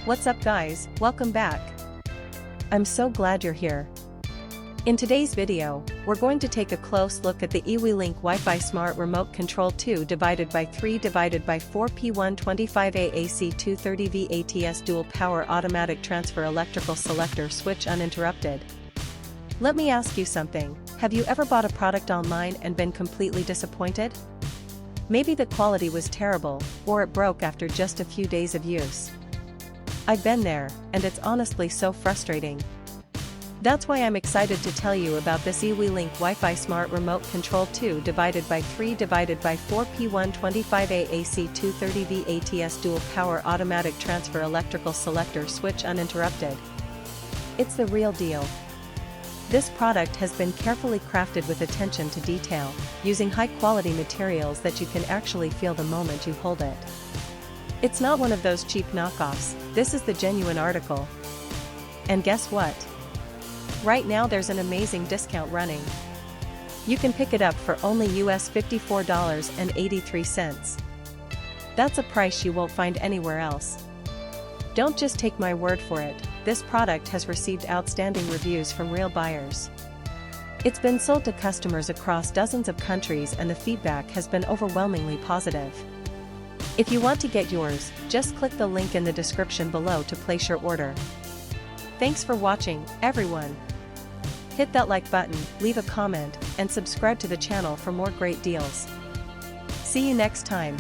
What's up guys, welcome back. I'm so glad you're here. In today's video, we're going to take a close look at the eWeLink WiFi Smart Remote Control 2x3x4P125A AC 230V ATS Dual Power Automatic Transfer Electrical Selector Switch Uninterrupted. Let me ask you something, have you ever bought a product online and been completely disappointed? Maybe the quality was terrible, or it broke after just a few days of use. I've been there, and it's honestly so frustrating. That's why I'm excited to tell you about this eWeLink WiFi Smart Remote Control 2x3x4P125A AC 230V ATS Dual Power Automatic Transfer Electrical Selector Switch Uninterrupted. It's the real deal. This product has been carefully crafted with attention to detail, using high-quality materials that you can actually feel the moment you hold it. It's not one of those cheap knockoffs, this is the genuine article. And guess what? Right now there's an amazing discount running. You can pick it up for only US $54.83. That's a price you won't find anywhere else. Don't just take my word for it, this product has received outstanding reviews from real buyers. It's been sold to customers across dozens of countries and the feedback has been overwhelmingly positive. If you want to get yours, just click the link in the description below to place your order. Thanks for watching, everyone. Hit that like button, leave a comment, and subscribe to the channel for more great deals. See you next time.